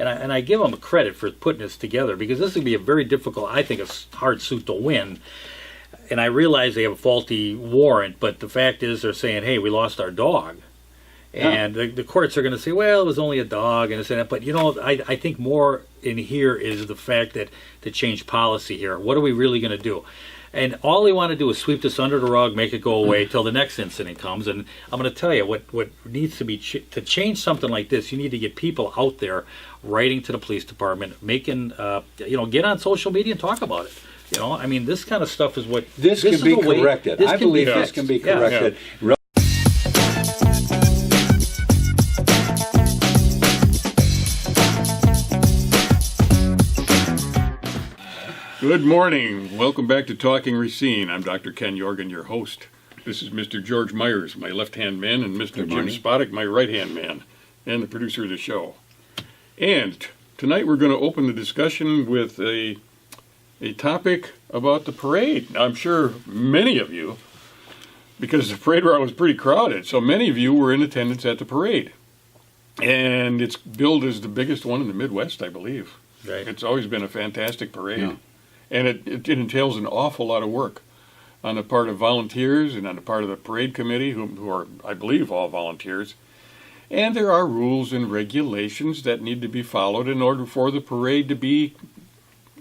and I give them credit for putting this together, because this would be a very difficult, I think, a hard suit to win. And I realize they have a faulty warrant, but the fact is they're saying, hey, we lost our dog. And the courts are going to say, well, it was only a dog, and this and that. But, I think more in here is the fact that to change policy here. What are we really going to do? And all they want to do is sweep this under the rug, make it go away till the next incident comes. And I'm going to tell you, what needs to be, to change something like this, you need to get people out there writing to the police department, making, get on social media and talk about it. This kind of stuff is what... This can be corrected. I believe this can be corrected. Yeah. Good morning. Welcome back to Talking Racine. I'm Dr. Ken Jorgen, your host. This is Mr. George Myers, my left-hand man, and Mr. Jim Spodek, my right-hand man, and the producer of the show. And tonight we're going to open the discussion with a topic about the parade. Now, I'm sure many of you, because the parade route was pretty crowded, so many of you were in attendance at the parade. And it's billed as the biggest one in the Midwest, I believe. Right. It's always been a fantastic parade. Yeah. And it entails an awful lot of work on the part of volunteers and on the part of the parade committee, who are, I believe, all volunteers. And there are rules and regulations that need to be followed in order for the parade to be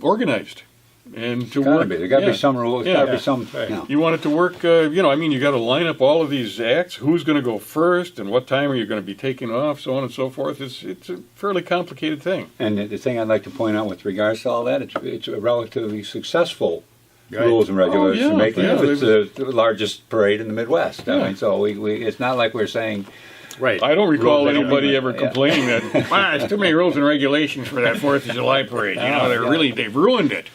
organized and to work. There got to be some rules. Yeah. Got to be some. Right. Yeah. You want it to work. You got to line up all of these acts. Who's going to go first, and what time are you going to be taking off, so on and so forth. It's a fairly complicated thing. And the thing I'd like to point out with regards to all that, it's a relatively successful rules and regulations making it. It's the largest parade in the Midwest. Yeah. I mean, so we it's not like we're saying. Right. I don't recall anybody ever complaining that it's too many rules and regulations for that 4th of July parade. They've ruined it.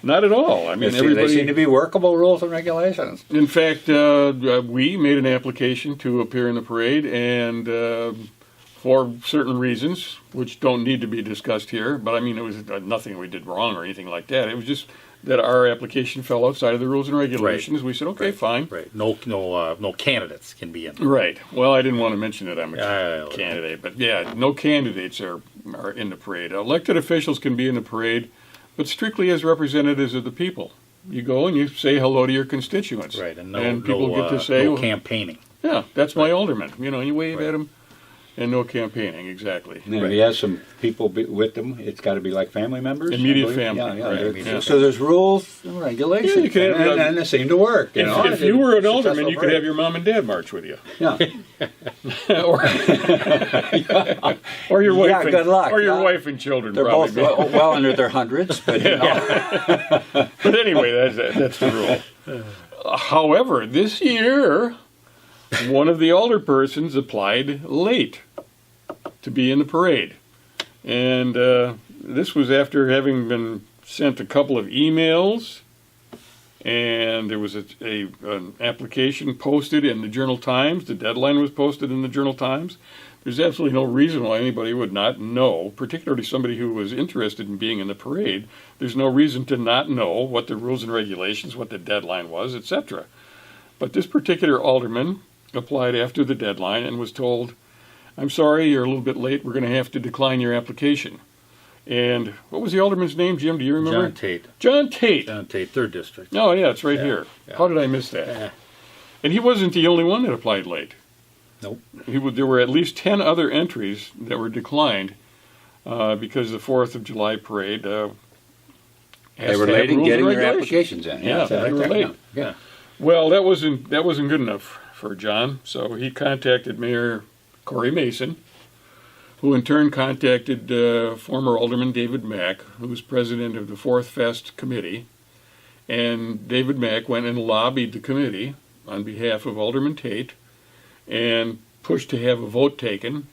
Not at all. I mean, they seem to be workable rules and regulations. In fact, we made an application to appear in the parade, and for certain reasons, which don't need to be discussed here, but it was nothing we did wrong or anything like that. It was just that our application fell outside of the rules and regulations. Right. We said, okay, fine. Right. No candidates can be in. Right. Well, I didn't want to mention that I'm a candidate, but no candidates are in the parade. Elected officials can be in the parade, but strictly as representatives of the people. You go and you say hello to your constituents. Right. And people get to say, campaigning. Yeah, that's my alderman. And you wave at him. And no campaigning, exactly. And if he has some people with them, it's got to be like family members. Immediate family. Right. So there's rules and regulations, and they seem to work. If you were an alderman, you could have your mom and dad march with you. Yeah. or your wife. And, good luck. Or your wife and children. They're probably both well under their hundreds, but But anyway, that's the rule. However, this year, one of the alderpersons applied late to be in the parade. And this was after having been sent a couple of emails, and there was an application posted in the Journal-Times. The deadline was posted in the Journal-Times. There's absolutely no reason why anybody would not know, particularly somebody who was interested in being in the parade. There's no reason to not know what the rules and regulations, what the deadline was, etc. But this particular alderman applied after the deadline and was told, I'm sorry, you're a little bit late. We're going to have to decline your application. And what was the alderman's name, Jim? Do you remember? John Tate. John Tate. John Tate, 3rd District. Oh, yeah, it's right here. Yeah. How did I miss that? And he wasn't the only one that applied late. Nope. There were at least 10 other entries that were declined because the 4th of July parade they were late in getting their applications in. Yeah, they were late. Yeah. Well, that wasn't good enough for John, so he contacted Mayor Corey Mason, who in turn contacted former Alderman David Mack, who was president of the Fourth Fest Committee, and David Mack went and lobbied the committee on behalf of Alderman Tate and pushed to have a vote taken,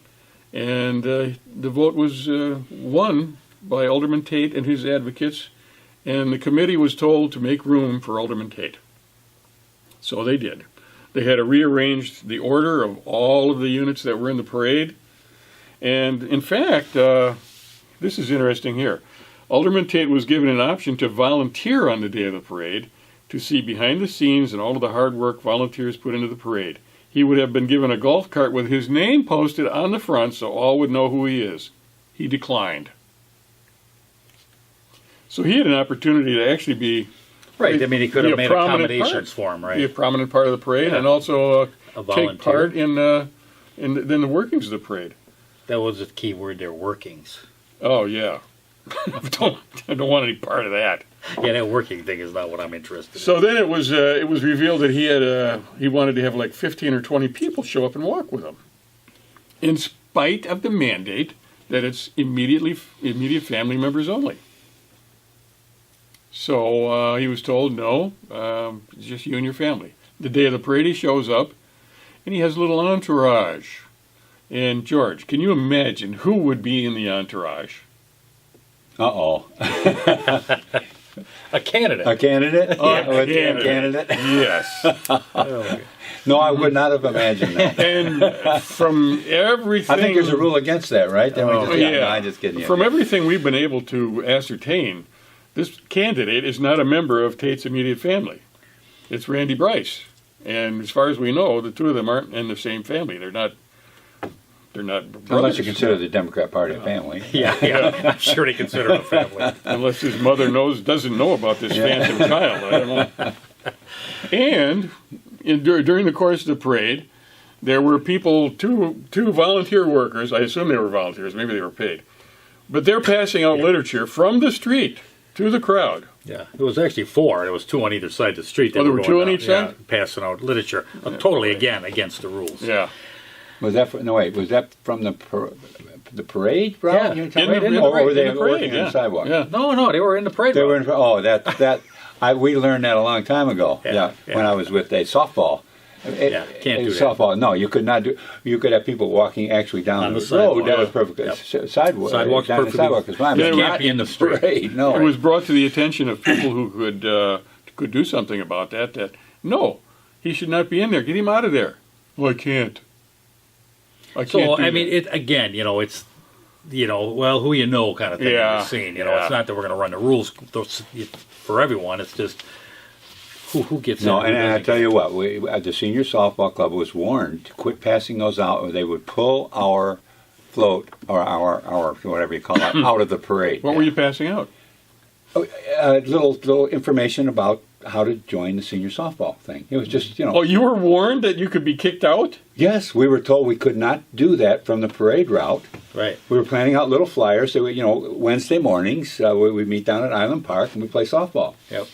and the vote was won by Alderman Tate and his advocates, and the committee was told to make room for Alderman Tate. So they did. They had to rearrange the order of all of the units that were in the parade. And in fact, this is interesting here. Alderman Tate was given an option to volunteer on the day of the parade to see behind the scenes and all of the hard work volunteers put into the parade. He would have been given a golf cart with his name posted on the front so all would know who he is. he declined. So he had an opportunity to actually be Right. I mean, he could be have a made prominent accommodations part. for him, Be a right? prominent part of the parade, Yeah. and also A take volunteer. part in the workings of the parade. That was the key word there, workings. Oh yeah, I don't want any part of that. Yeah, that working thing is not what I'm interested in. So then it was revealed that he wanted to have like 15 or 20 people show up and walk with him, in spite of the mandate that it's immediate family members only. So he was told, no, just you and your family. The day of the parade, he shows up, and he has a little entourage. And George, can you imagine who would be in the entourage? Uh-oh. A candidate. A candidate? A Candidate? Yes. Oh, No, I would not have imagined that. And from everything... I think there's a rule against that, right? Then we Oh, just, yeah. no, I'm just kidding you. From everything we've been able to ascertain, this candidate is not a member of Tate's immediate family. It's Randy Bryce. And as far as we know, the two of them aren't in the same family. They're not brothers. Unless you consider the Democrat Party a family. yeah. I'm sure they consider it a family. Unless his mother doesn't know about this phantom child. I don't know. And during the course of the parade, there were people, two volunteer workers. I assume they were volunteers. Maybe they were paid. But they're passing out literature from the street to the crowd. Yeah, it was actually 4. There was 2 on either side of the street. Oh, there were 2 on going each out, side? yeah, passing out literature. Totally, again, against the rules. Yeah. Was that was that from the parade route? Yeah. You're In talking the- about? in the Or parade, were they in the parade, working on yeah. the sidewalk? Yeah. No, they were in the parade. They route. were we learned that a long time ago. Yeah, When I was with a softball. Can't do that. Softball. No, you could not do. You could have people walking actually down On the the sidewalk. road. That was perfect. Yep. Sidewalk. Sidewalk's down the perfectly- sidewalk is fine. Yeah, but it not can't be in the street. parade. No. It was brought to the attention of people who could do something about that. That no, he should not be in there. Get him out of there. Well, I can't. I can't. So, do I mean, that. it again, it's, well, who you know kind of thing Yeah, in the scene. yeah. It's not that we're going to run the rules for everyone. It's just who gets No, in. who and I doesn't tell get you what, we at the senior softball club was warned to quit passing those out, or they would pull our float or our whatever you call it out of the parade. What were you passing out? Little information about how to join the senior softball thing. It was just Oh, you were warned that you could be kicked out? Yes, we were told we could not do that from the parade route. Right. We were planning out little flyers. So Wednesday mornings we meet down at Island Park and we play softball. Yep.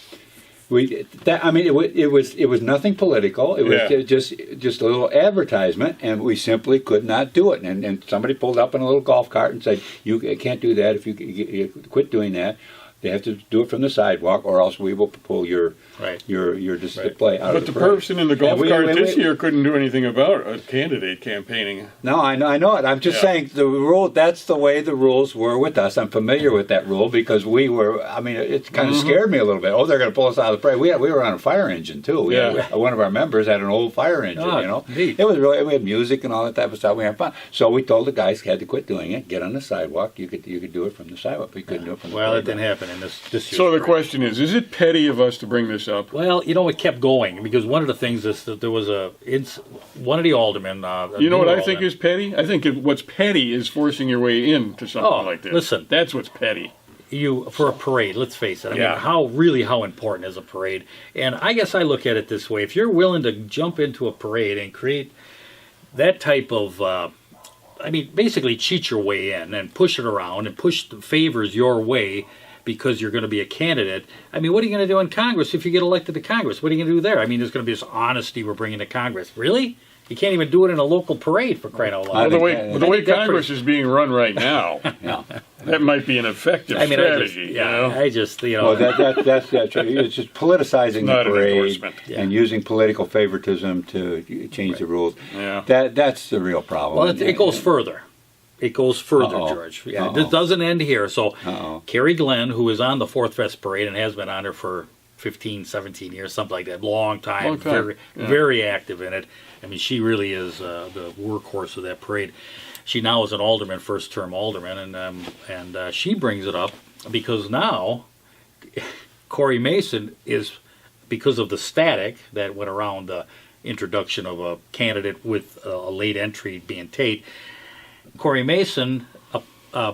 It was nothing political. It was Yeah. just a little advertisement, and we simply could not do it. And somebody pulled up in a little golf cart and said, "You can't do that. If you quit doing that, they have to do it from the sidewalk, or else we will pull your Right. your display out But of the the parade." person in the golf And cart this year couldn't do anything about a candidate campaigning. No, I know it. I'm just saying the rule. That's the way the rules were with us. I'm familiar with that rule because we were. I mean, it kind of scared me a little bit. Oh, they're going to pull us out of the parade. We were on a fire engine too. One of our members had an old fire engine. Oh, neat. It was really. We had music and all that type of stuff. We had fun. So we told the guys had to quit doing it. Get on the sidewalk. You could do it from the sidewalk. We couldn't do it from the Well, parade it didn't route. happen in this year's So the parade. question is it petty of us to bring this up? Well, it kept going because one of the things is that there was one of the aldermen. You know what I think is petty? I think what's petty is forcing your way into something like this. Listen. That's what's petty. For a parade. Let's face it. I Yeah. mean, how important is a parade? And I guess I look at it this way: if you're willing to jump into a parade and create that type of, basically cheat your way in and push it around and push the favors your way because you're going to be a candidate. I mean, what are you going to do in Congress if you get elected to Congress? What are you going to do there? I mean, there's going to be this honesty we're bringing to Congress. Really? You can't even do it in a local parade, for crying out Well, loud. the think way that's Congress is being run right now, Yeah. that might be an effective strategy. I just, Well, that's true. It's just politicizing Not the an parade endorsement. and using political favoritism to change the rules. Yeah. That's the real problem. Well, it goes further. It goes further, Uh-oh. George. Yeah, Uh-oh. this doesn't end here. So, Uh-oh. Carrie Glenn, who is on the Fourth Fest Parade and has been on there for 15, 17 years, something like that, long time. Very, very active in it. I mean, she really is the workhorse of that parade. She now is an alderman, first-term alderman, and she brings it up because now Corey Mason is, because of the static that went around the introduction of a candidate with a late entry being Tate, Corey Mason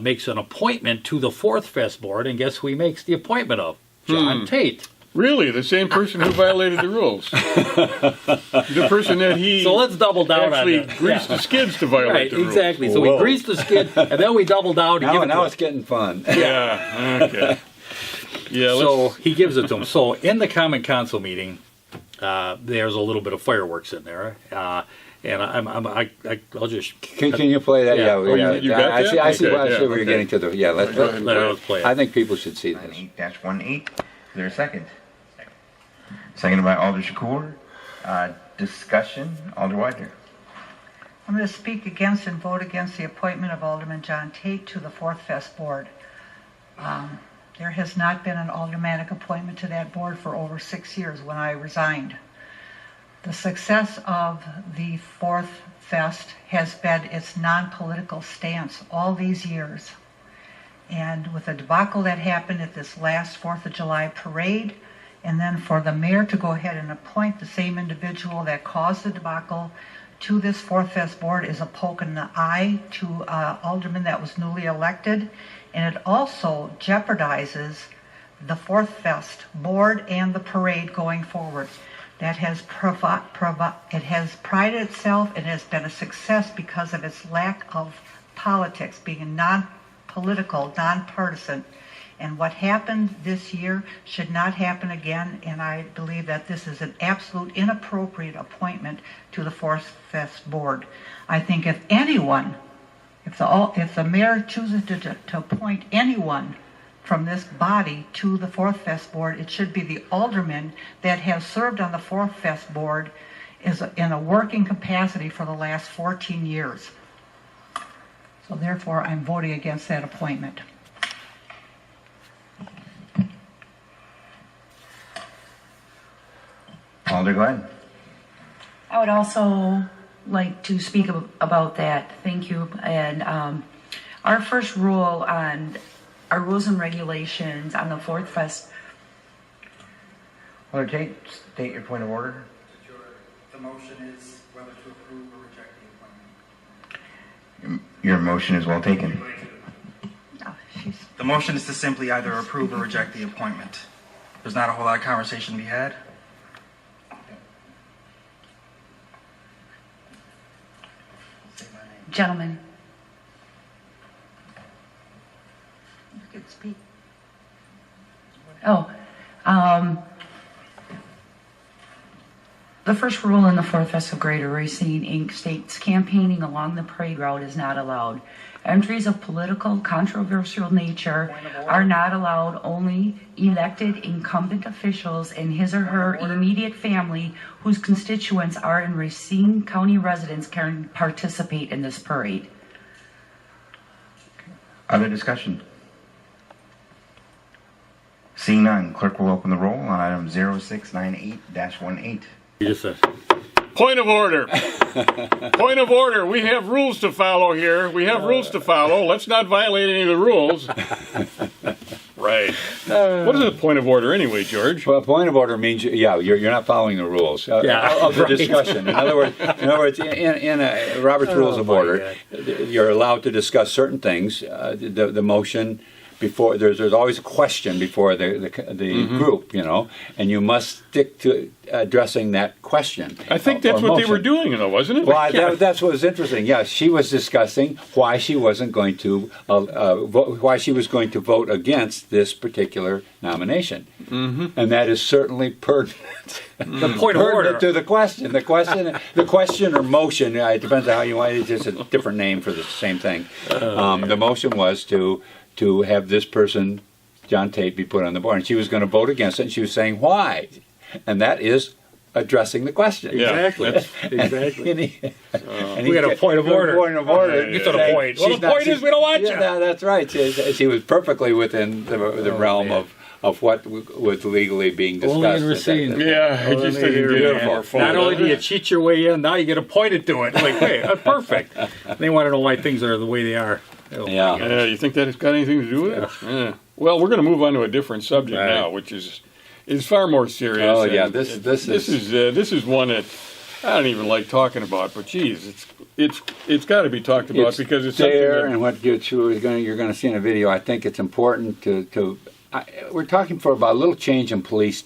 makes an appointment to the Fourth Fest Board, and guess who he makes the appointment of? John Tate. Really, the same person who violated the rules. The person that he So let's double down actually on that. greased the skids to violate Right, the rules. exactly. So Whoa. we greased the skid, and then we double down to give it to Now him. it's getting fun. Yeah, okay. Yeah, So he gives it to him. So in the Common Council meeting, there's a little bit of fireworks in there, and I'll just Can you play that? Yeah. Oh, you got I that? see. I see Okay, where yeah, you're okay. getting to. The let us play it. I think people should see this. 8-18. Is there a second? Seconded by Alder Shakur. Discussion, Alder Widener. I'm going to speak against and vote against the appointment of Alderman John Tate to the Fourth Fest Board. There has not been an aldermanic appointment to that board for over 6 years when I resigned. The success of the Fourth Fest has been its non-political stance all these years. And with the debacle that happened at this last 4th of July parade, and then for the mayor to go ahead and appoint the same individual that caused the debacle to this Fourth Fest Board is a poke in the eye to alderman that was newly elected, and it also jeopardizes the Fourth Fest Board and the parade going forward. That has it has prided itself and has been a success because of its lack of politics, being non-political, non-partisan. And what happened this year should not happen again, and I believe that this is an absolute inappropriate appointment to the Fourth Fest Board. I think if anyone, if the mayor chooses to appoint anyone from this body to the Fourth Fest Board, it should be the alderman that has served on the Fourth Fest Board in a working capacity for the last 14 years. So therefore, I'm voting against that appointment. Alder, go ahead. I would also like to speak about that. Thank you. And our first rule on our rules and regulations on the Fourth Fest. Alder Tate, state your point of order. The motion is whether to approve or reject the appointment. Your motion is well taken. Oh, The motion is to simply either approve or reject the appointment. There's not a whole lot of conversation to be had. Say my name. Gentlemen, you can speak. the first rule in the Fourth Fest of Greater Racine Inc. states campaigning along the parade route is not allowed. Entries of political, controversial nature are not allowed. Only elected incumbent officials and his or her immediate family whose constituents are in Racine County residents can participate in this parade. Other discussion? Seeing none, clerk will open the roll on item 0698-18. You just said. Point of order. Point of order. We have rules to follow here. We have rules to follow. Let's not violate any of the rules. Right. What is a point of order anyway, George? Well, a point of order means, you're not following the rules of the right. discussion. In other words, in Robert's Rules of my Order, you're allowed to discuss certain things. The motion before there's always a question before the group, and you must stick to addressing that question. I think that's or what they were motion. doing, though, wasn't it? Well, that's what was interesting. Yeah, she was discussing why she wasn't going to why she was going to vote against this particular nomination, and that is certainly pertinent. The point of order. Pertinent to the question. The question or motion. It depends on how you want it. It's just a different name for the same thing. The motion was to have this person, John Tate, be put on the board, and she was going to vote against it. And she was saying why, and that is addressing the question. Yeah, Exactly. And We got a point of order. Point of order. Get to the point. Well, the point is we don't want you. Yeah, that's right. She was perfectly within the realm of what was legally being discussed. Only in Racine. Yeah, I just didn't get it more fun. Not only do you cheat your way in, now you get appointed to it. Like, hey, perfect. They want to know why things are the way they are. Oh, Yeah. my gosh. You think that has got anything to do with it? Yeah. Well, we're going to move on to a different subject Right. now, which is far more serious. Oh, yeah, And this is one that I don't even like talking about, but geez, it's got to be talked about because it's there, something and what you're going to see in a video. I think it's important to we're talking for about a little change in police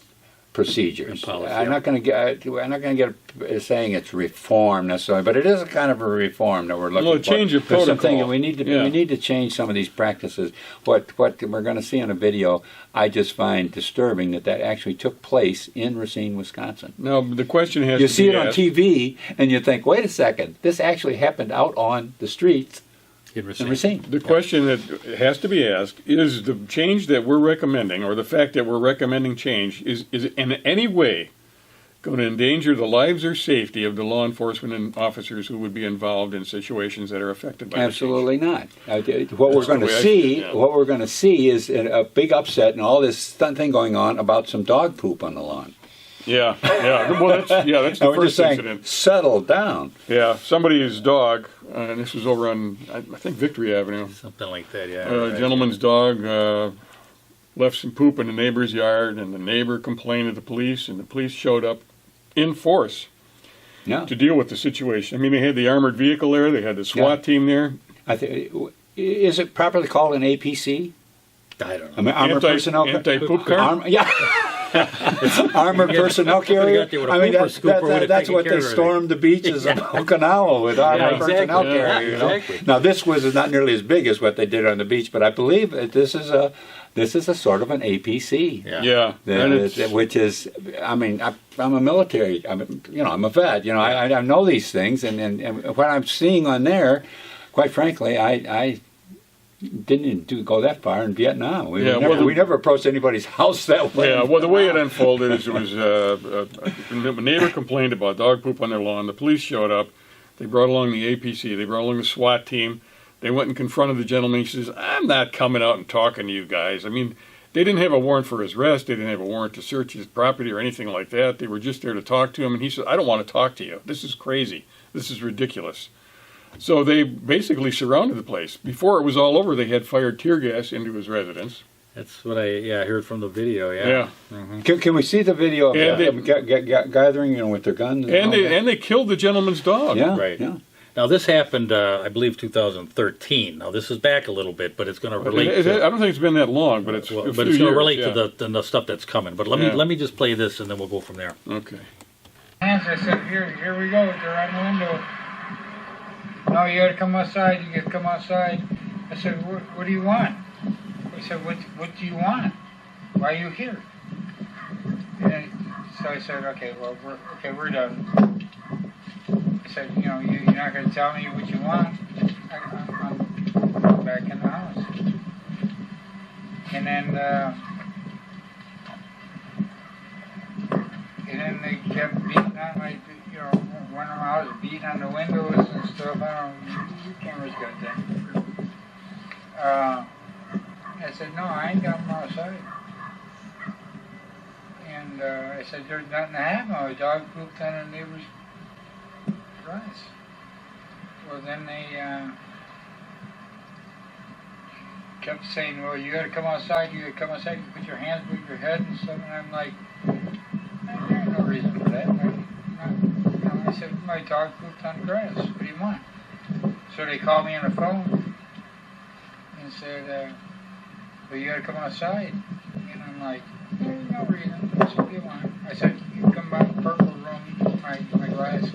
procedures. And policy, I'm not going to get saying it's reform necessarily, but it is a kind of a reform that we're looking for. Well, a change of There's something protocol. we need to change some of these practices. What we're going to see in a video, I just find disturbing that actually took place in Racine, Wisconsin. Now the question has You to see be it on asked, TV, and you think, wait a second, this actually happened out on the streets In in Racine. Racine. The question that has to be asked is the change that we're recommending, or the fact that we're recommending change, is in any way going to endanger the lives or safety of the law enforcement and officers who would be involved in situations that are affected by Absolutely not. What That's we're going the to way I see, see it, yeah. what we're going to see, is a big upset and all this thing going on about some dog poop on the lawn. Yeah. Well, that's And the we're just first saying, incident. settle down. Yeah, somebody's dog, and this was over on, I think, Victory Avenue. Something like that, yeah. A gentleman's dog left some poop in the neighbor's yard, and the neighbor complained to the police, and the police showed up in force Yeah. to deal with the situation. I mean, they had the armored vehicle there, they had the SWAT team there. Is it properly called an APC? I don't know. I mean, armored personnel. Anti-poop car? Yeah. Armored personnel carrier. got there with a I mean, pooper scooper would have that's taken what care they of everything. stormed the beaches of Okinawa with armored exactly. personnel Yeah, carrier. You know? exactly. Now, this was not nearly as big as what they did on the beach, but I believe that this is a sort of an APC. Yeah. And it's, Which is, I mean, I'm a military. I'm a vet. I know these things, and what I'm seeing on there, quite frankly, I didn't go that far in Vietnam. We never approached anybody's house that way. yeah, well, the way it unfolded is it was a neighbor complained about dog poop on their lawn. The police showed up. They brought along the APC. They brought along the SWAT team. They went and confronted the gentleman. He says, I'm not coming out and talking to you guys. I mean, they didn't have a warrant for his arrest. They didn't have a warrant to search his property or anything like that. They were just there to talk to him. And he said, I don't want to talk to you. This is crazy. This is ridiculous. So they basically surrounded the place. Before it was all over, they had fired tear gas into his residence. That's what I heard from the video, yeah. Can we see the video of And them gathering with their guns? And all that? they killed the gentleman's dog. Yeah, Right. yeah. Now, this happened, I believe, 2013. Now, this is back a little bit, but it's going to relate I to... don't think it's been that long, but it's Well, a but few it's going years, to relate yeah. to the stuff that's coming. But Yeah. let me just play this, and then we'll go from there. Okay. Hands, I said, here we go, they're on the window. No, you gotta come outside, you gotta come outside. I said, what do you want? I said, what do you want? Why are you here? And then, so I said, okay, well, we're done. I said, you're not gonna tell me what you want. I'm back in the house. And then they kept beating on my, when I was beating on the windows and stuff. I don't know, your camera's got that. I said, no, I ain't got them outside. And I said, there's nothing to happen. A dog pooped on a neighbor's grass. Well, then they kept saying, well, you gotta come outside, you put your hands above your head and stuff. And I'm like, there's no reason for that. I said, my dog pooped on grass. What do you want? So they called me on the phone and said, well, you gotta come outside. And I'm like, there's no reason. I said, what do you want? I said, you come by the purple room, my glass.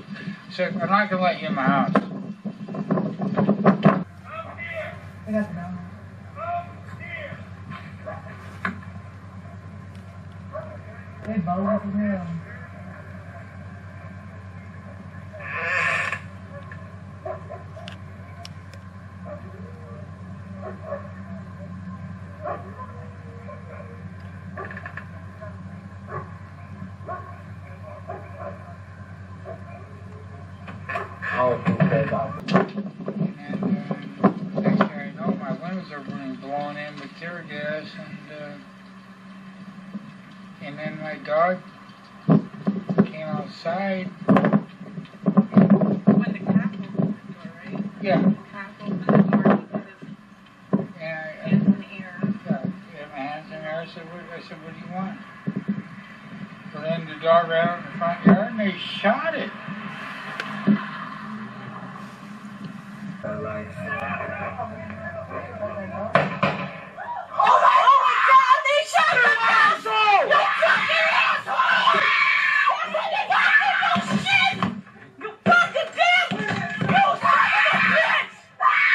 I said, I'm not gonna let you in my house. Hey, Bo, up in here. Next thing I know, my windows are being blown in with tear gas, and then my dog came outside. When the cop opened the door, right? Yeah. The cop opened the door, he had his hands in the air. Yeah, my hands in the air. I said, what do you want? Well, then the dog ran out in the front yard and they shot it.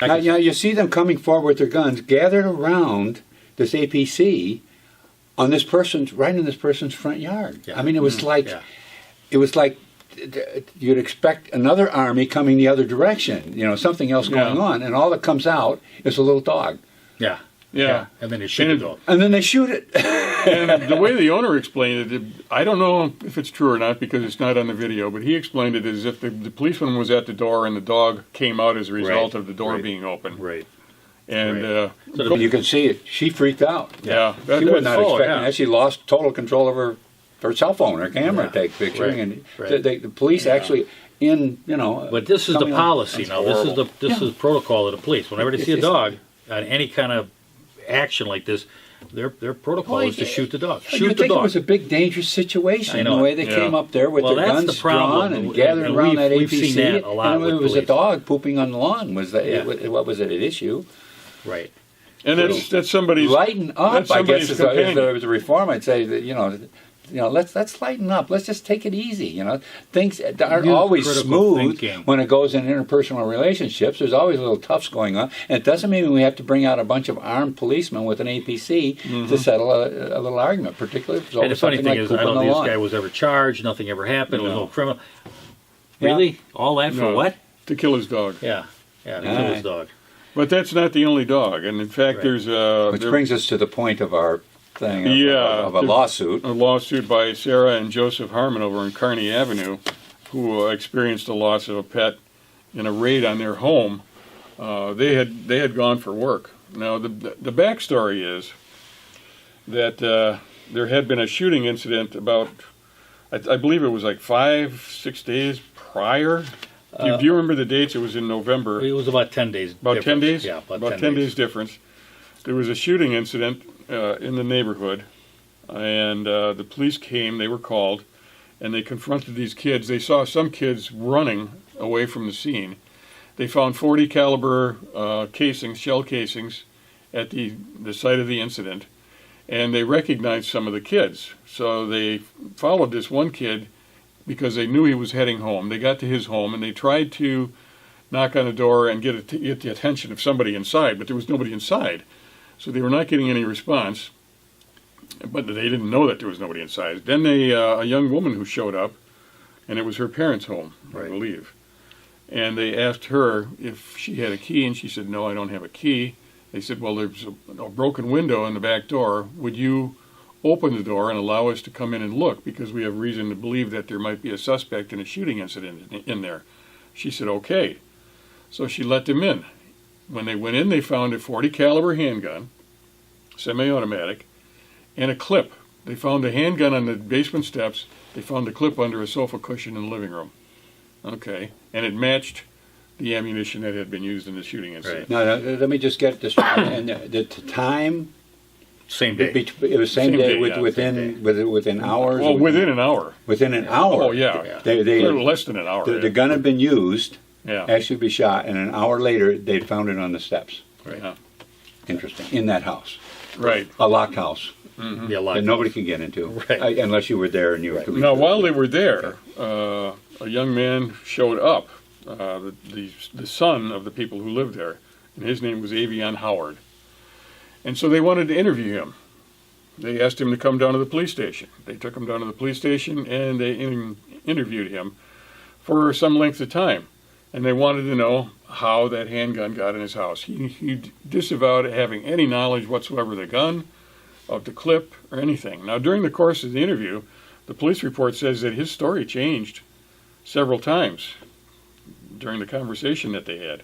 Now, you see them coming forward with their guns, gathered around this APC on this person's right in this person's front yard. Yeah. I mean, it was like you'd expect another army coming the other direction. You know, something else going on, and all that comes out is a little dog. Yeah. Yeah. And then they shoot the dog. And then they shoot it. And the way the owner explained it, I don't know if it's true or not because it's not on the video, but he explained it as if the policeman was at the door and the dog came out as a result of the door being open. Right. And So you can see it. She freaked out. yeah, She was not expecting yeah. that. She lost total control of her cell phone, her camera to take pictures. Right. And Right. the police actually, But this is the coming on- policy now. This is the protocol of the police. Whenever they see a It's- dog on any kind of action like this, their protocol is to shoot the dog. You Shoot the think it dog. was a big dangerous situation I know the way it. they Yeah. came up there with Well, their that's guns the problem. drawn and gathered And around that we've APC. seen that a lot and with it was a police. dog pooping on the lawn. Was that Yeah. what was it at issue? Right. and that's somebody's Lighten up, that's I guess, somebody's if companion. there was a reform, I'd say that let's lighten up. Let's just take it easy. Things aren't Use always critical smooth thinking. when it goes in interpersonal relationships. There's always little toughs going on, and it doesn't mean we have to bring out a bunch of armed policemen with an APC to settle a little argument, particularly if it's over And the funny something thing like is, I poop on don't the think lawn. this guy was ever charged. Nothing ever happened. There was No. no criminal. Yeah. Really? All that for No. what? to kill his dog. Yeah. Yeah, to kill Aye. his dog. But that's not the only dog, and in fact, Right. there's Which brings us to the point of our thing of a the- lawsuit. a lawsuit by Sarah and Joseph Harmon over in Kearney Avenue, who experienced the loss of a pet in a raid on their home. They had gone for work. Now the backstory is that there had been a shooting incident about, I believe it was like 5-6 days prior. Do you remember the dates? It was in November. It was about 10 days. About 10 difference. days? Yeah, about 10 days difference. There was a shooting incident in the neighborhood, and the police came, they were called, and they confronted these kids. They saw some kids running away from the scene. They found 40 caliber casings, shell casings, at the site of the incident, and they recognized some of the kids. So they followed this one kid because they knew he was heading home. They got to his home, and they tried to knock on the door and get the attention of somebody inside, but there was nobody inside. So they were not getting any response, but they didn't know that there was nobody inside. Then a young woman who showed up, and it was her parents' home, I believe. And they asked her if she had a key, and she said, no, I don't have a key. They said, well, there's a broken window in the back door. Would you open the door and allow us to come in and look, because we have reason to believe that there might be a suspect in a shooting incident in there? She said, okay. So she let them in. When they went in, they found a .40 caliber handgun, semi-automatic, and a clip. They found a handgun on the basement steps. They found the clip under a sofa cushion in the living room. Okay, and it matched the ammunition that had been used in the shooting incident. Now, let me just get this straight. And the time, Same day. it was same day, yeah, within hours. Well, within an hour. Within an hour. Oh, yeah. They A little less than an hour. the gun had been used, Yeah. actually be shot, and an hour later they'd found it on the steps. Yeah. Interesting. In that house, Right. a locked house Yeah, that nobody could get into, Right. unless you were there and you were. Now, while they were there, a young man showed up, the son of the people who lived there, and his name was Avion Howard. And so they wanted to interview him. They asked him to come down to the police station. They took him down to the police station, and they interviewed him for some length of time. And they wanted to know how that handgun got in his house. He disavowed having any knowledge whatsoever of the gun, of the clip, or anything. Now, during the course of the interview, the police report says that his story changed several times during the conversation that they had.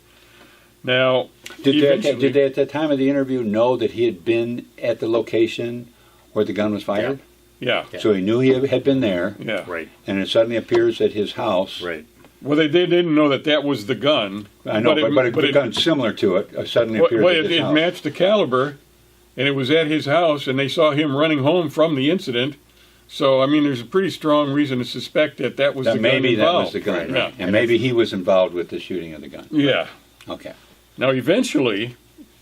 Now, Did they at the time of the interview know that he had been at the location where the gun was fired? Yeah. So he knew he had been there, Yeah. Right. and it suddenly appears at his house. Right. Well, they didn't know that was the gun. I know, but a gun similar to it suddenly appears at his it house. matched the caliber, and it was at his house, and they saw him running home from the incident. So, I mean, there's a pretty strong reason to suspect that was the gun Maybe involved. that was the gun, Yeah. right. And maybe he was involved with the shooting of the gun. Yeah. Okay. Now, eventually,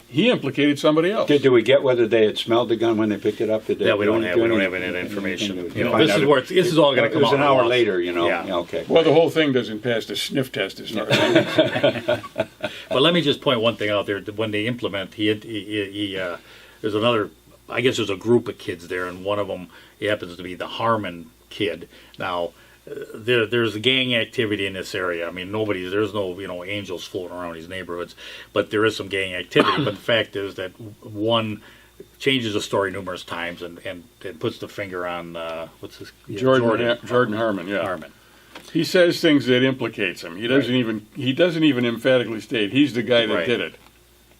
he implicated somebody else. Did we get whether they had smelled the gun when they picked it up? Did they Yeah, we don't do have any information. anything to You know, find this is out where if- this is all going to come It was out an in the hour loss. later, you know. Yeah. Okay. Well, the whole thing doesn't pass the sniff test as far as I'm concerned. But let me just point one thing out there. When they implement, there's another. I guess there's a group of kids there, and one of them happens to be the Harmon kid. Now, there's gang activity in this area. I mean, there's no angels floating around these neighborhoods, but there is some gang activity. But the fact is that one changes the story numerous times and puts the finger on what's this? Jordan Harmon, yeah. Harmon. He says things that implicates him. He doesn't even emphatically state he's the guy that Right. did it.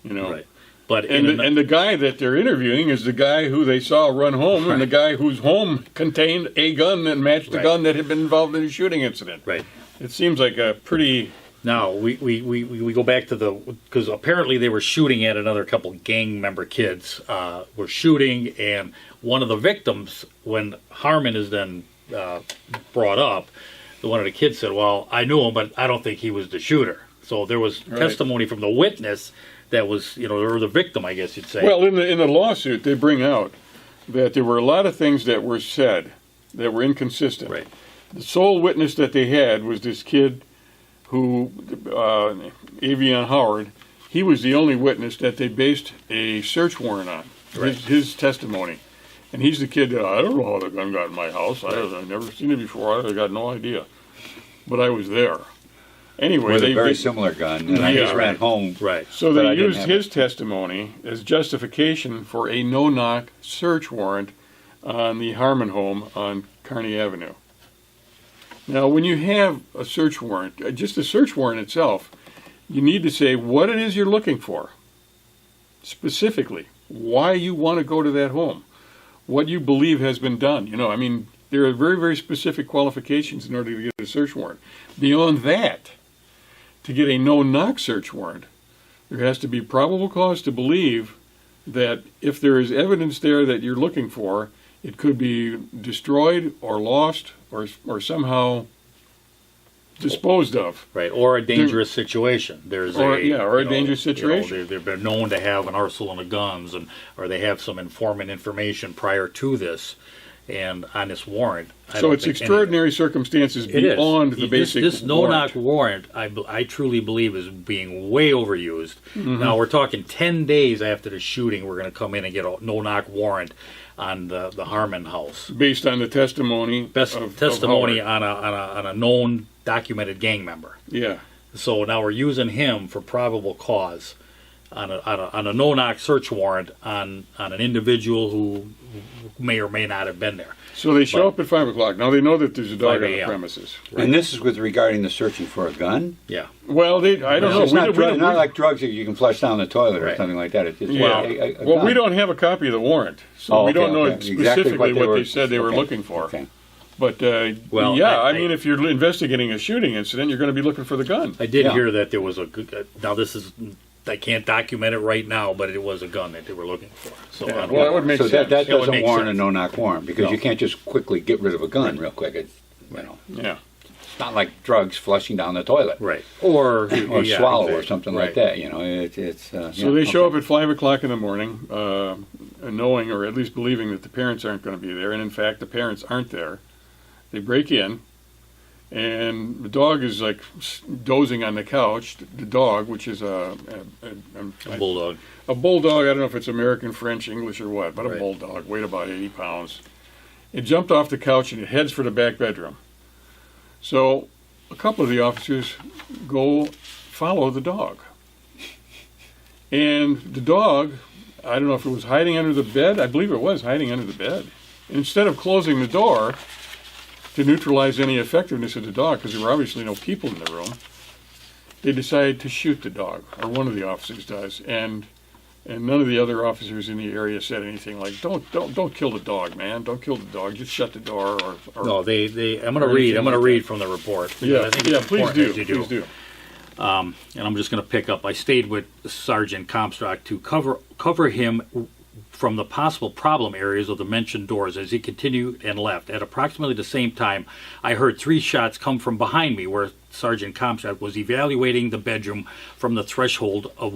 You know. Right. But And the guy that they're interviewing is the guy who they saw run home, and the guy whose home contained a gun that matched the Right. gun that had been involved in a shooting incident. Right. It seems like a pretty. Now, we go back to because apparently they were shooting at another couple gang member kids, were shooting, and one of the victims, when Harmon is then brought up, one of the kids said, well, I knew him, but I don't think he was the shooter. So there was testimony from the witness that was, or the victim, I guess you'd say. Well, in the lawsuit, they bring out that there were a lot of things that were said that were inconsistent. Right. The sole witness that they had was this kid who, Avion Howard, he was the only witness that they based a search warrant on, Right. his testimony. And he's the kid that, I don't know how the gun got in my house. I've never seen it before. I got no idea. But I was there. Anyway, With a very they similar gun, and I just ran home. Right. so but I they didn't used have his testimony as justification for a no-knock search warrant on the Harmon home on Kearney Avenue. Now, when you have a search warrant, just the search warrant itself, you need to say what it is you're looking for. Specifically, why you want to go to that home, what you believe has been done. I mean, there are very, very specific qualifications in order to get a search warrant. Beyond that, to get a no-knock search warrant, there has to be probable cause to believe that if there is evidence there that you're looking for, it could be destroyed or lost or somehow disposed of. Right, or a dangerous situation. There's Or a a dangerous situation. They've been known to have an arsenal of guns, or they have some informant information prior to this, and on this warrant. So it's extraordinary circumstances It is. beyond the basic This no-knock warrant. warrant, I truly believe, is being way overused. Mm-hmm. Now, we're talking 10 days after the shooting, we're going to come in and get a no-knock warrant on the Harmon house. Based on the testimony of Testimony Howard. on a known documented gang member. Yeah. So now we're using him for probable cause on a no-knock search warrant on an individual who may or may not have been there. So they show up at 5 o'clock. Now they know that there's a dog 5 on the a.m. premises. And this is with regarding the searching for a gun? Yeah. Well, I don't know. It's not like drugs that you can flush down the toilet or Right. something like that. It's Well, a well, gun. we don't have a copy of the warrant, so Oh, we okay, don't know okay. specifically Exactly what what they said they were okay, looking for. okay. But Well, yeah, I- I mean, if you're investigating a shooting incident, you're going to be looking for the gun. I did Yeah. hear that there was now this is, I can't document it right now, but it was a gun that they were looking for. So Yeah, I don't well, know. that would make So sense. that It would doesn't make warrant a sense. no-knock warrant because No. you can't just quickly get rid of a gun real quick. It's, Yeah. it's not like drugs flushing down the toilet Right. Or yeah, swallow or exactly. something Right. like that. It's So they show up at 5 o'clock in the morning, knowing or at least believing that the parents aren't going to be there, and in fact, the parents aren't there. They break in, and the dog is like dozing on the couch. The dog, which is A bulldog. a bulldog, I don't know if it's American, French, English, or what, but a Right. bulldog, weighed about 80 pounds. It jumped off the couch and it heads for the back bedroom. So a couple of the officers go follow the dog. And the dog, I don't know if it was hiding under the bed, I believe it was hiding under the bed. Instead of closing the door to neutralize any effectiveness of the dog, because there were obviously no people in the room, they decided to shoot the dog, or one of the officers does, and none of the other officers in the area said anything like, "Don't kill the dog, man! Don't kill the dog! Just shut the door." Or No, they. I'm going or to read. anything I'm going to like read that. from the report. because Yeah, I think yeah. it's Please important do. that you Please do. And I'm just going to pick up. I stayed with Sergeant Comstock to cover him from the possible problem areas of the mentioned doors as he continued and left. At approximately the same time, I heard 3 shots come from behind me, where Sergeant Comstock was evaluating the bedroom from the threshold of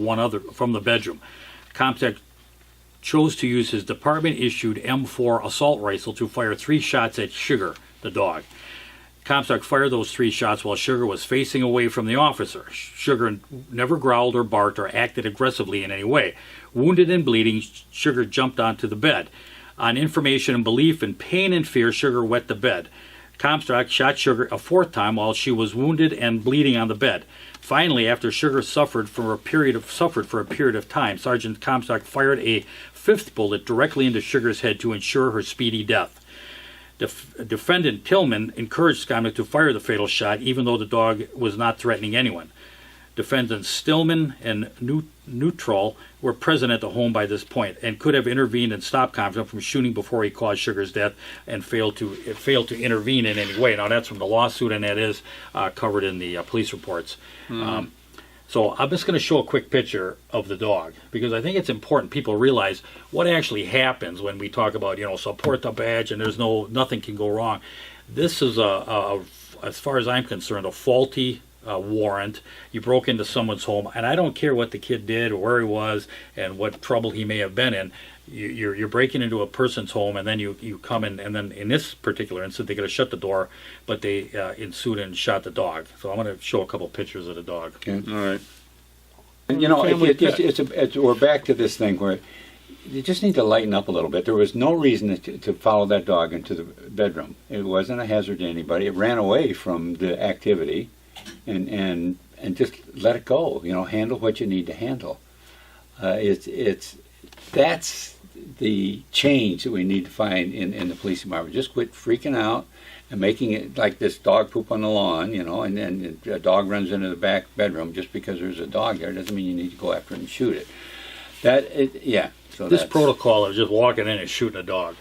from the bedroom. Comstock chose to use his department-issued M4 assault rifle to fire 3 shots at Sugar, the dog. Comstock fired those 3 shots while Sugar was facing away from the officer. Sugar never growled or barked or acted aggressively in any way. Wounded and bleeding, Sugar jumped onto the bed. On information and belief in pain and fear, Sugar wet the bed. Comstock shot Sugar a 4th time while she was wounded and bleeding on the bed. Finally, after Sugar suffered for a period of time, Sergeant Comstock fired a 5th bullet directly into Sugar's head to ensure her speedy death. Defendant Tillman encouraged Comstock to fire the fatal shot, even though the dog was not threatening anyone. Defendants Stillman and Neutral were present at the home by this point and could have intervened and stopped Comstock from shooting before he caused Sugar's death, and failed to intervene in any way. Now, that's from the lawsuit, and that is covered in the police reports. So I'm just going to show a quick picture of the dog, because I think it's important people realize what actually happens when we talk about, support the badge and there's nothing can go wrong. This is as far as I'm concerned, a faulty warrant. You broke into someone's home, and I don't care what the kid did or where he was and what trouble he may have been in. You're breaking into a person's home, and then you come in, and then in this particular instance, they got to shut the door, but they ensued and shot the dog. So I'm going to show a couple pictures of the dog. Okay. All right. And, we're back to this thing where you just need to lighten up a little bit. There was no reason to follow that dog into the bedroom. It wasn't a hazard to anybody. It ran away from the activity, and just let it go. Handle what you need to handle. That's the change that we need to find in the police department. Just quit freaking out and making it like this dog poop on the lawn, and then a dog runs into the back bedroom. Just because there's a dog there doesn't mean you need to go after it and shoot it. So this protocol of just walking in and shooting a dog.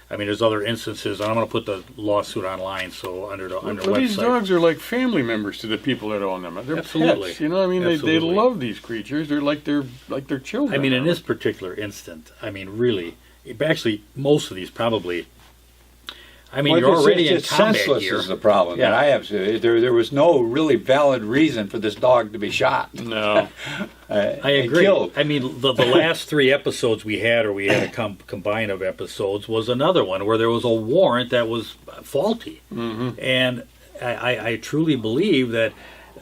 I mean, there's other instances, and I'm going to put the lawsuit online. So under website. These dogs are like family members to the people that own them. They're absolutely pets, they love these creatures. They're like their children. I mean, in this particular instant, really, actually, most of these probably. You're already in combat senseless here. Is the problem that I have. There was no really valid reason for this dog to be shot. No, I agree. Killed. The last 3 episodes we had a combine of episodes, was another one where there was a warrant that was faulty, and I truly believe that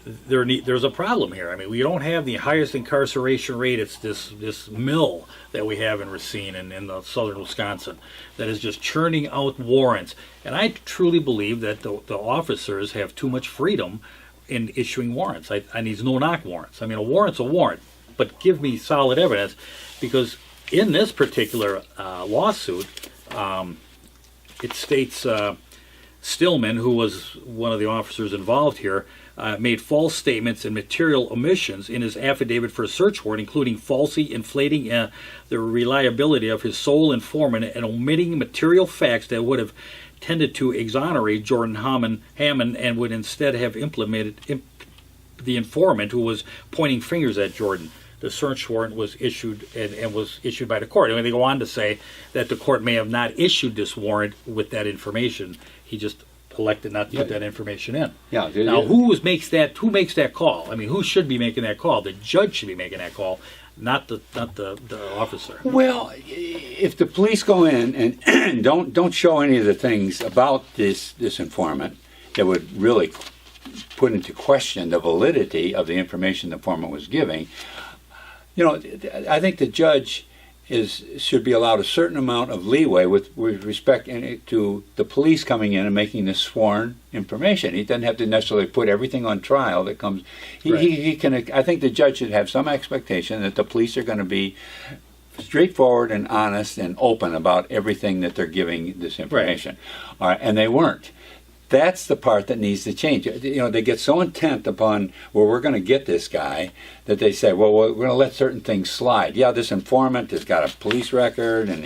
there's a problem here. We don't have the highest incarceration rate. It's this mill that we have in Racine and in the southern Wisconsin that is just churning out warrants. And I truly believe that the officers have too much freedom in issuing warrants. I need no-knock warrants. a warrant's a warrant, but give me solid evidence, because in this particular lawsuit, it states Stillman, who was one of the officers involved here, made false statements and material omissions in his affidavit for a search warrant, including falsely inflating the reliability of his sole informant and omitting material facts that would have tended to exonerate Jordan Hammond and would instead have implicated the informant who was pointing fingers at Jordan. The search warrant was issued and was issued by the court. They go on to say that the court may have not issued this warrant with that information. He just elected not to put that information in. Yeah. Now, who makes that call? Who should be making that call? The judge should be making that call, not the officer. Well, if the police go in and don't show any of the things about this informant that would really put into question the validity of the information the informant was giving, I think the judge should be allowed a certain amount of leeway with respect to the police coming in and making this sworn information. He doesn't have to necessarily put everything on trial that comes. He can. I think the judge should have some expectation that the police are going to be straightforward and honest and open about everything that they're giving this information. Right. All right, and they weren't. That's the part that needs to change. They get so intent upon, we're going to get this guy, that they say, we're going to let certain things slide. Yeah, this informant has got a police record, and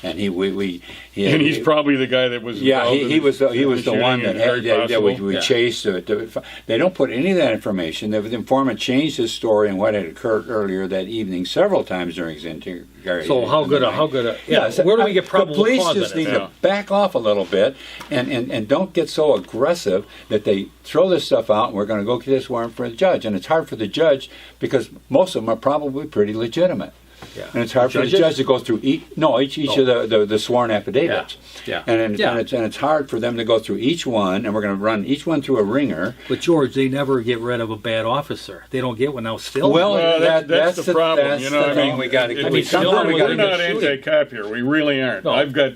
and And he's probably the guy that was. Yeah, involved he in was the shooting one that and very possible. we chased. They don't put any of that information. The informant changed his story and what had occurred earlier that evening several times during his interrogation. So how good where do we get probable The police cause just in it? need to back off a little bit and don't get so aggressive that they throw this stuff out and we're going to go get this warrant for the judge. And it's hard for the judge because most of them are probably pretty legitimate. Yeah. And it's hard for the judge to go through each of the sworn affidavits. Yeah. And it's hard for them to go through each one, and we're going to run each one through a ringer. But George, they never get rid of a bad officer. They don't get one now. Still, Well, that's the problem. That's you know, the thing we got to. We're not anti-cop here. We really aren't. No. I've got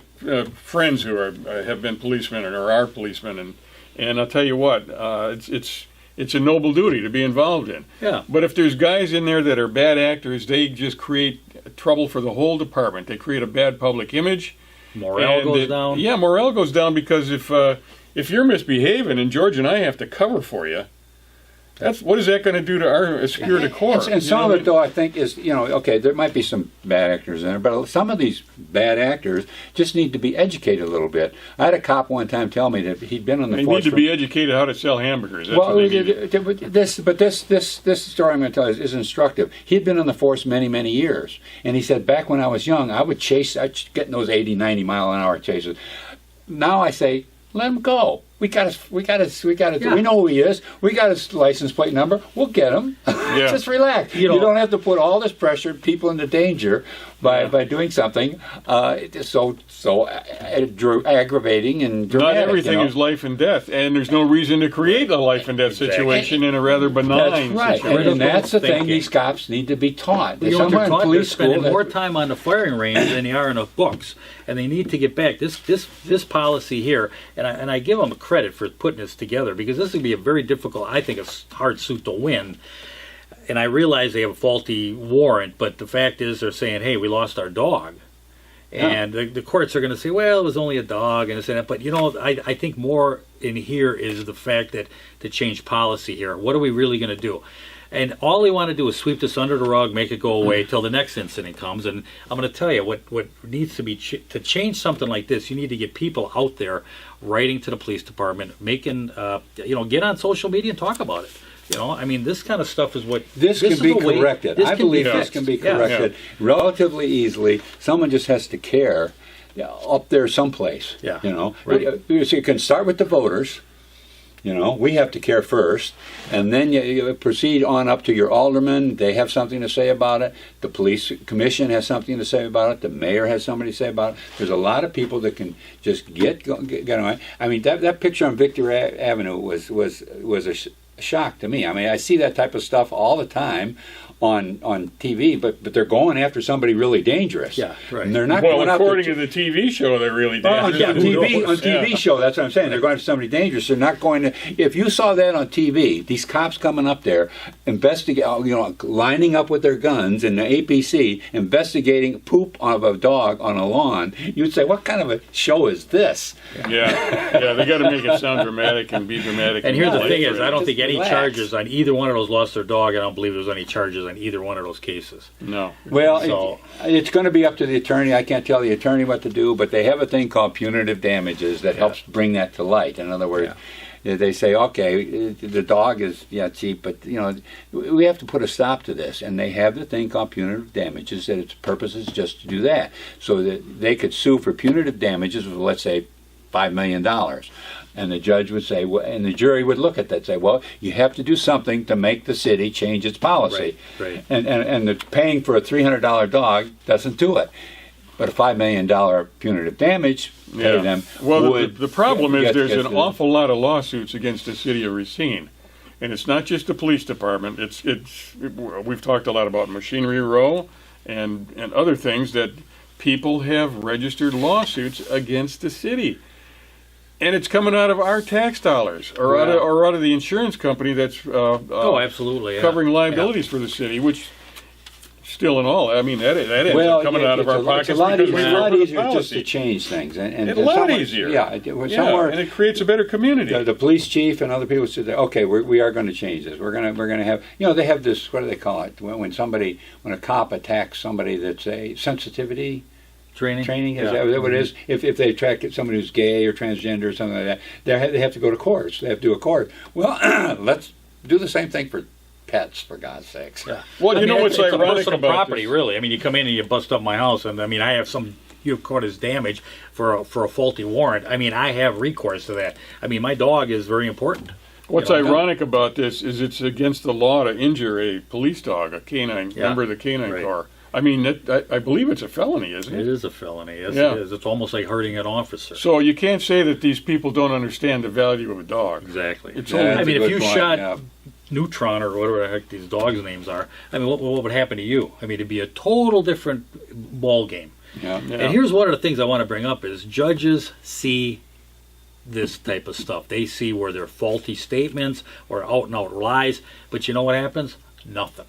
friends who have been policemen or are policemen, and I'll tell you what, it's a noble duty to be involved in. Yeah. But if there's guys in there that are bad actors, they just create trouble for the whole department. They create a bad public image. morale goes down. Yeah, morale goes down because if you're misbehaving and George and I have to cover for you, what is that going to do to our esprit de corps? And some of it, though, I think is, okay, there might be some bad actors in there, but some of these bad actors just need to be educated a little bit. I had a cop one time tell me that he'd been on the force. They need to be educated how to sell hamburgers. That's well, what they need. this story I'm going to tell you is instructive. He'd been on the force many, many years, and he said, back when I was young, I'd get in those 80, 90 mile an hour chases. Now I say, let him go. We got to. Yeah. We know who he is. We got his license plate number. We'll get him. Yeah. Just relax. You don't have to put all this pressure, people into danger by doing something so aggravating and dramatic. Not everything is life and death, and there's no reason to create a life and death situation in a rather benign That's right, situation. and that's the thing. These cops need to be taught. They're Somewhere in taught, police they're spending school, more time on the firing range than they are in the books, and they need to get back. This policy here, and I give them credit for putting this together because this would be a very difficult, I think, a hard suit to win. And I realize they have a faulty warrant, but the fact is they're saying, hey, we lost our dog. And the courts are going to say, well, it was only a dog and this and that. But, I think more in here is the fact that to change policy here. What are we really going to do? And all they want to do is sweep this under the rug, make it go away till the next incident comes. And I'm going to tell you, what needs to be, to change something like this, you need to get people out there writing to the police department, making, get on social media and talk about it. This kind of stuff is what... This can be corrected. I believe this can be corrected relatively easily. Someone just has to care up there someplace. Yeah. Right. You can start with the voters. We have to care first. And then you proceed on up to your alderman. They have something to say about it. The police commission has something to say about it. The mayor has something to say about it. There's a lot of people that can just get on. I mean, that picture on Victory Avenue was a shock to me. I mean, I see that type of stuff all the time on TV, but they're going after somebody really dangerous. Yeah, right. And they're not well, going according to the TV show, they're really dangerous. on TV show, that's what I'm saying. They're going after somebody dangerous. They're not going to. If you saw that on TV, these cops coming up there, lining up with their guns in the APC, investigating poop of a dog on a lawn, you'd say, what kind of a show is this? Yeah, they got to make it sound dramatic and be dramatic. And here's the thing is, I don't Just think any relax. charges on either one of those lost their dog. I don't believe there's any charges on either one of those cases. No. Well, So- it's going to be up to the attorney. I can't tell the attorney what to do, but they have a thing called punitive damages that helps bring that to light. In other words, they say, okay, the dog is cheap, but we have to put a stop to this. And they have the thing called punitive damages that its purpose is just to do that, so that they could sue for punitive damages of, let's say, $5 million. And the judge would say, and the jury would look at that and say, well, you have to do something to make the city change its policy. Right. And the paying for a $300 dog doesn't do it. But a $5 million punitive damage, pay them. Well, would the problem is there's get an awful lot of lawsuits against the city of Racine. And it's not just the police department. We've talked a lot about Machinery Row and other things that people have registered lawsuits against the city. And it's coming out of our tax dollars, or out of the insurance company that's absolutely, covering liabilities for the city, which still in all, I mean, that ends up coming out of our pockets it's a lot, because we it's a lot vote for the easier just to policy. change things. And It's a lot somewhere- easier. Somewhere, and it creates a better community. the police chief and other people said, okay, we are going to change this. We're going to have, they have this, what do they call it? When a cop attacks somebody that's a sensitivity Training, is Yeah. that what it is? If they attract somebody who's gay or transgender or something like that, they have to go to course. They have to do a course. Well, let's do the same thing for pets, for God's sakes. Yeah. Well, you know what's it's ironic personal about property, this? really. I mean, you come in and you bust up my house, and I mean, I have some you've caught as damage for a faulty warrant. I mean, I have recourse to that. I mean, my dog is very important. What's You know, ironic about this is it's against the law to injure a police dog, a canine member of the canine right. corps. I mean, I believe it's a felony, isn't It it? is a felony. Yes, Yeah. it is. It's almost like hurting an officer. So you can't say that these people don't understand the value of a dog. Exactly. It's Yeah, only, I that's mean, a if good you point, shot yeah. Neutron or whatever the heck these dogs' names are, I mean, what would happen to you? I mean, it'd be a total different ball game. Yeah. Yeah. And here's one of the things I want to bring up is judges see this type of stuff. They see where there are faulty statements or out and out lies, but you know what happens? Nothing.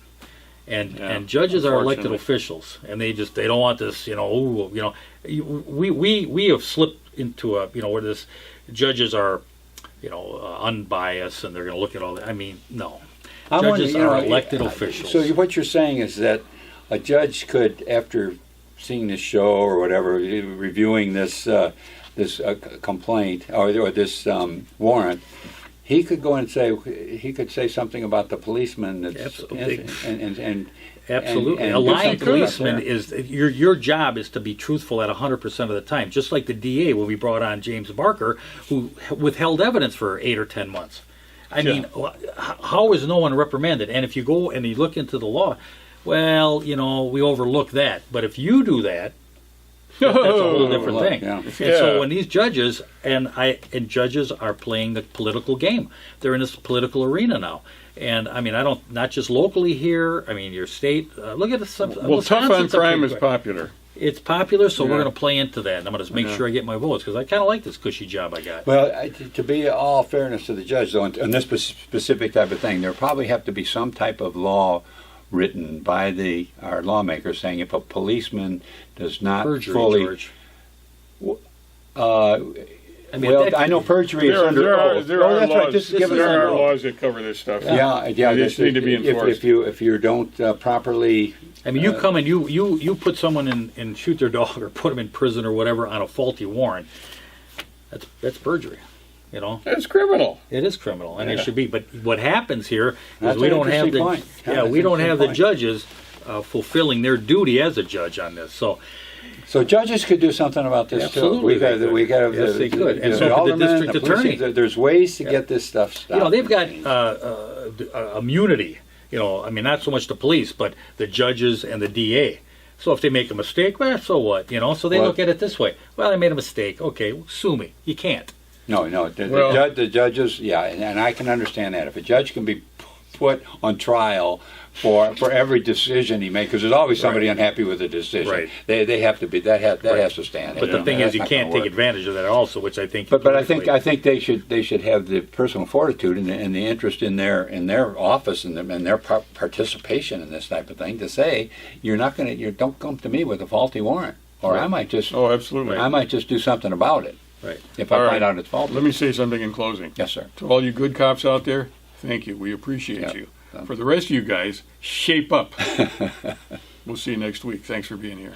And judges are elected unfortunately. officials, and they don't want this. We have slipped into where this judges are unbiased and they're going to look at all that. I mean, no. I Judges wonder, are elected officials. So what you're saying is that a judge could, after seeing this show or whatever, reviewing this complaint or this warrant, he could go and say something about the policeman. That's Absolutely. And Absolutely. and A do lying something policeman about that. is your job is to be truthful at 100% of the time. Just like the DA when we brought on James Barker, who withheld evidence for 8 or 10 months. I mean, how is no one reprimanded? And if you go and you look into the law, well, we overlook that. But if you do that, that's a whole different thing. Yeah. And so when these judges and judges are playing the political game, they're in this political arena now. And I mean, not just locally here. I mean, your state. Look at this. well, tough on crime is popular. It's popular, so we're Yeah. going to play into that. And I'm going to make sure I get my votes because I kind of like this cushy job I got. Well, to be all fairness to the judge, though, on this specific type of thing, there probably have to be some type of law written by our lawmakers saying if a policeman does not Perjury, fully. George. I know perjury is under oath. There are that's laws. right. Just give us There an are oath. laws that cover this stuff. Yeah. They just need to be enforced. If you don't properly. I mean, you come and you put someone in and shoot their dog or put them in prison or whatever on a faulty warrant. That's perjury. That's criminal. It is criminal, and it should be. But what happens here is That's we an don't have interesting point. Yeah, that's we an don't have the interesting point. judges fulfilling their duty as a judge on this. So judges could do something about this Absolutely, too. We got Yes, they could. And so could the alderman, district police, attorney. There's ways to get this stuff stopped. they've got immunity. I mean, not so much the police, but the judges and the DA. So if they make a mistake, well, so what? So they look at it this way. Well, I made a mistake. Okay, sue me. You can't. No. The judges, and I can understand that. If a judge can be put on trial for every decision he makes, because there's always somebody unhappy with the decision. Right. They have to be that has to stand. But the thing is, you can't take advantage of that also, which I think. But I think they should have the personal fortitude and the interest in their office and their participation in this type of thing to say you don't come to me with a faulty warrant, or Right. I might just Absolutely. I might just do something about it. Right. If I All find right. out it's faulty. Let me say something in closing. Yes, sir. To all you good cops out there, thank you. We appreciate you. For the rest of you guys, shape up. We'll see you next week. Thanks for being here.